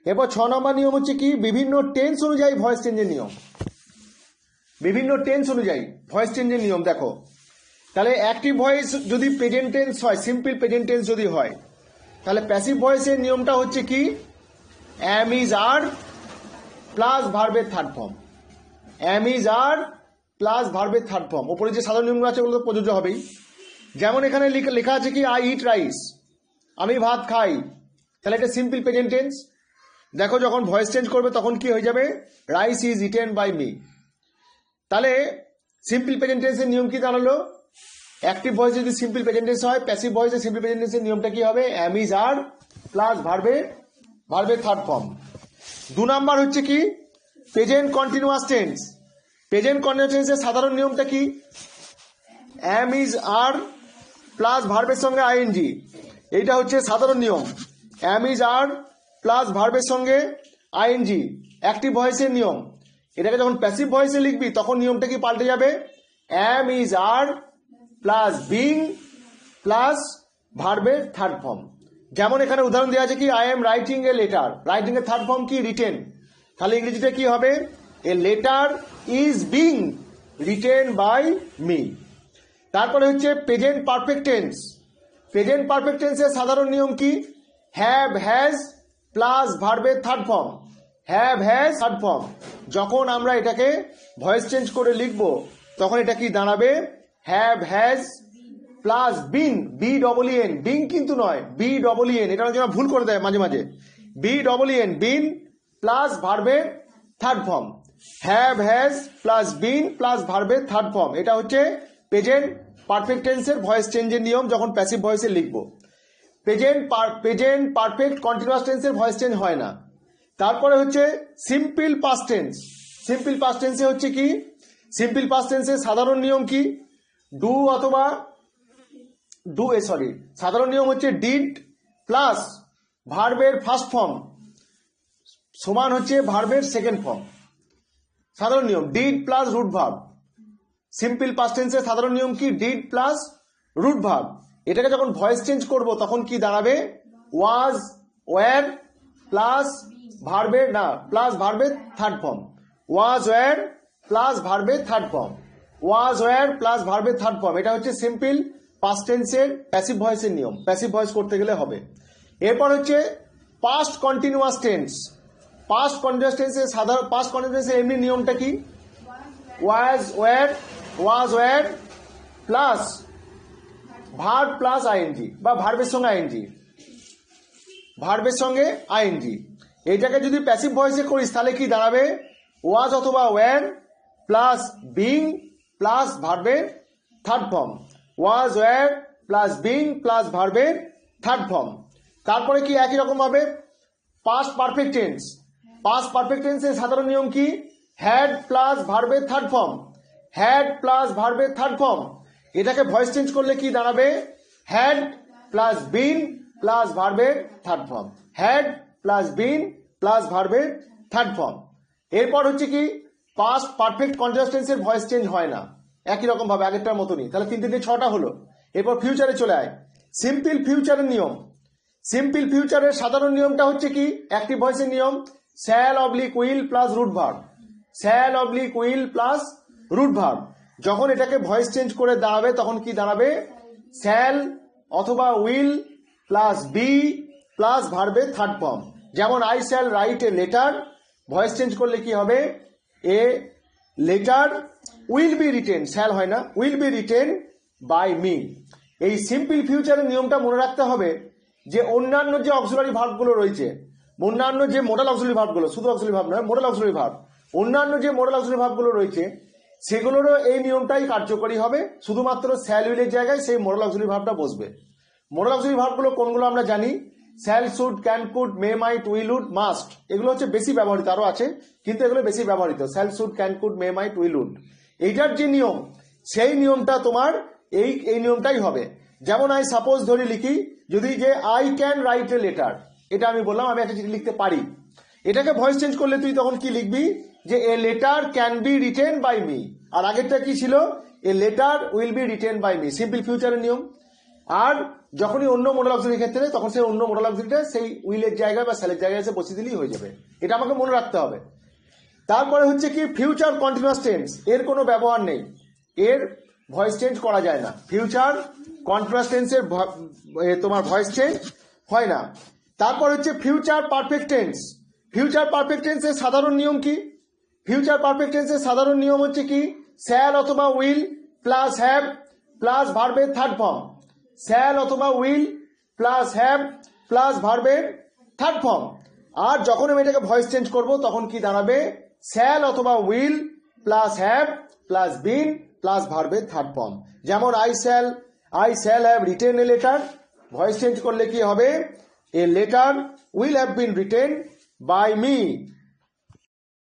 এরপর 6 নম্বর নিয়ম হচ্ছে কি, বিভিন্ন টেন্স অনুযায়ী ভয়েস চেঞ্জের নিয়ম। বিভিন্ন টেন্স অনুযায়ী ভয়েস চেঞ্জের নিয়ম দেখো। তাহলে অ্যাক্টিভ ভয়েস যদি প্রেজেন্ট টেন্স হয়, সিম্পল প্রেজেন্ট টেন্স যদি হয়, তাহলে প্যাসিভ ভয়েসের নিয়মটা হচ্ছে কি, অ্যাম ইজ আর প্লাস ভার্বের third form. Am is are plus ভার্বের থার্ড ফর্ম। ওপরে যে সাধারণ নিয়মগুলো আছে ওগুলো তো প্রযোজ্য হবেই। যেমন এখানে লেখা আছে কি, আই ইট রাইস, আমি ভাত খাই, তাহলে এটা সিম্পল প্রেজেন্ট টেন্স। দেখো যখন ভয়েস চেঞ্জ করবে তখন কি হয়ে যাবে, rice is eaten by me. তাহলে সিম্পল প্রেজেন্ট টেন্সের নিয়ম কি দাঁড়ালো, অ্যাক্টিভ ভয়েস যদি সিম্পল প্রেজেন্ট টেন্স হয়, প্যাসিভ ভয়েসে সিম্পল প্রেজেন্ট টেন্সের নিয়মটা কি হবে, অ্যাম ইজ আর প্লাস ভার্বের থার্ড ফর্ম। 2 নাম্বার হচ্ছে কি, present continuous tense. Present continuous টেন্সের সাধারণ নিয়মটা কি, অ্যাম ইজ আর প্লাস ভার্বের সঙ্গে আইএনজি, এইটা হচ্ছে সাধারণ নিয়ম। অ্যাম ইজ আর প্লাস ভার্বের সঙ্গে আইএনজি অ্যাক্টিভ ভয়েসের নিয়ম। এটাকে যখন প্যাসিভ ভয়েসে লিখবি তখন নিয়মটা কি পাল্টে যাবে, am is are plus being plus ভার্বের থার্ড ফর্ম। যেমন এখানে উদাহরণ দেওয়া আছে কি, I am writing a letter, writing এর থার্ড ফর্ম কি, রিটেন। তাহলে ইংরেজিতে কি হবে, a letter is being written by me. তারপরে হচ্ছে present perfect tense. Present perfect টেন্সের সাধারণ নিয়ম কি, হ্যাভ হ্যাজ প্লাস ভার্বের third form. Have has third form. যখন আমরা এটাকে ভয়েস চেঞ্জ করে লিখব তখন এটা কি দাঁড়াবে, have has plus been, B double N, being কিন্তু নয়, বি ডবল এন, এটা যেন ভুল করে দেয় মাঝে মাঝে, B double N, been plus ভার্বের third form. Have has plus been plus ভার্বের থার্ড ফর্ম, এটা হচ্ছে প্রেজেন্ট পারফেক্ট টেন্সের ভয়েস চেঞ্জের নিয়ম যখন প্যাসিভ ভয়েসে লিখবো। প্রেজেন্ট পারফেক্ট কন্টিনিউয়াস টেন্সের ভয়েস চেঞ্জ হয় না। তারপরে হচ্ছে simple past tense. Simple past টেন্সে হচ্ছে কি, সিম্পল পাস্ট টেন্সের সাধারণ নিয়ম কি, ডু অথবা সাধারণ নিয়ম হচ্ছে ডিড প্লাস ভার্বের ফার্স্ট ফর্ম সমান হচ্ছে ভার্বের সেকেন্ড ফর্ম। সাধারণ নিয়ম did plus root verb. Simple past টেন্সের সাধারণ নিয়ম কি, ডিড প্লাস রুট ভার্ব। এটাকে যখন ভয়েস চেঞ্জ করব তখন কি দাঁড়াবে, ওয়াজ ওয়্যার প্লাস ভার্বের প্লাস ভার্বের third form. Was were plus ভার্বের third form. Was were plus ভার্বের থার্ড ফর্ম, এটা হচ্ছে সিম্পল পাস্ট টেন্সের প্যাসিভ ভয়েসের নিয়ম, প্যাসিভ ভয়েস করতে গেলে হবে। এরপর হচ্ছে past continuous tense. Past continuous টেন্সের এমনি নিয়মটা কি, was were plus verb plus ING বা ভার্বের সঙ্গে আইএনজি। এইটাকে যদি প্যাসিভ ভয়েসে করিস তাহলে কি দাঁড়াবে, ওয়াজ অথবা ওয়্যার প্লাস বিং প্লাস ভার্বের third form. Was were plus being plus ভার্বের থার্ড ফর্ম। তারপরে কি একই রকম ভাবে past perfect tense. Past perfect টেন্সের সাধারণ নিয়ম কি, হ্যাড প্লাস ভার্বের থার্ড ফর্ম। হ্যাড প্লাস ভার্বের থার্ড ফর্ম, এটাকে ভয়েস চেঞ্জ করলে কি দাঁড়াবে, হ্যাড প্লাস বিন প্লাস ভার্বের third form. Had plus been plus ভার্বের থার্ড ফর্ম। এরপর হচ্ছে কি, পাস্ট পারফেক্ট কন্টিনিউয়াস টেন্সের ভয়েস চেঞ্জ হয় না, একই রকম ভাবে আগেরটার মতনই। তাহলে 3 থেকে 6টা হলো। এরপর ফিউচারে চলে আয়। সিম্পল ফিউচারের নিয়ম। সিম্পল ফিউচারের সাধারণ নিয়মটা হচ্ছে কি, অ্যাক্টিভ ভয়েসের নিয়ম, shall oblique will plus root verb. Shall oblique will plus root verb. যখন এটাকে ভয়েস চেঞ্জ করে দাঁড়াবে তখন কি দাঁড়াবে, শ্যাল অথবা উইল প্লাস বি প্লাস ভার্বের থার্ড ফর্ম। যেমন I shall write a letter, voice change করলে কি হবে, a letter will be written, shall হয় না, will be written by me. এই সিম্পল ফিউচারের নিয়মটা মনে রাখতে হবে যে অন্যান্য যে অক্সিলারি ভার্বগুলো রয়েছে, অন্যান্য যে মোডাল অক্সিলারি ভার্বগুলো, শুধু অক্সিলারি ভার্ব নয়, মোডাল অক্সিলারি ভার্ব, অন্যান্য যে মোডাল অক্সিলারি ভার্বগুলো রয়েছে সেগুলোরও এই নিয়মটাই কার্যকরী হবে। শুধুমাত্র শ্যাল উইলের জায়গায় সেই মোডাল অক্সিলারি ভার্বটা বসবে। মোডাল অক্সিলারি ভার্বগুলো কোনগুলো আমরা জানি, shall, should, can, could, may, might, will, would, must, এগুলো হচ্ছে বেশি ব্যবহৃত, আরো আছে কিন্তু এগুলো বেশি ব্যবহৃত। Shall, should, can, could, may, might, will, would, এইটার যে নিয়ম সেই নিয়মটা তোমার এই নিয়মটাই হবে। যেমন আই সাপোজ ধরে লিখি, যদি যে I can write a letter, এটা আমি বললাম আমি একটা চিঠি লিখতে পারি, এটাকে ভয়েস চেঞ্জ করলে তুই তখন কি লিখবি, যে a letter can be written by me. আর আগেরটা কি ছিল, a letter will be written by me, simple ফিউচারের নিয়ম। আর যখনই অন্য মোডাল অক্সিলারির ক্ষেত্রে তখন সেই অন্য মোডাল অক্সিলারিটা সেই উইলের জায়গায় বা স্যালের জায়গায় এসে বসিয়ে দিলেই হয়ে যাবে। এটা আমাকে মনে রাখতে হবে। তারপরে হচ্ছে কি ফিউচার কন্টিনিউয়াস টেন্স, এর কোনো ব্যবহার নেই, এর ভয়েস চেঞ্জ করা যায় না। ফিউচার কন্টিনিউয়াস টেন্সের তোমার ভয়েস চেঞ্জ হয় না। তারপর হচ্ছে future perfect tense. Future perfect টেন্সের সাধারণ নিয়ম কি? ফিউচার পারফেক্ট টেন্সের সাধারণ নিয়ম হচ্ছে কি শ্যাল অথবা উইল প্লাস হ্যাভ প্লাস ভার্বের থার্ড ফর্ম। শ্যাল অথবা উইল প্লাস হ্যাভ প্লাস ভার্বের থার্ড ফর্ম। আর যখন আমি এটাকে ভয়েস চেঞ্জ করব তখন কি দাঁড়াবে? শ্যাল অথবা will plus have plus been plus ভার্বের থার্ড ফর্ম। যেমন I shall have written a letter, voice change করলে কি হবে? A letter will have been written by me.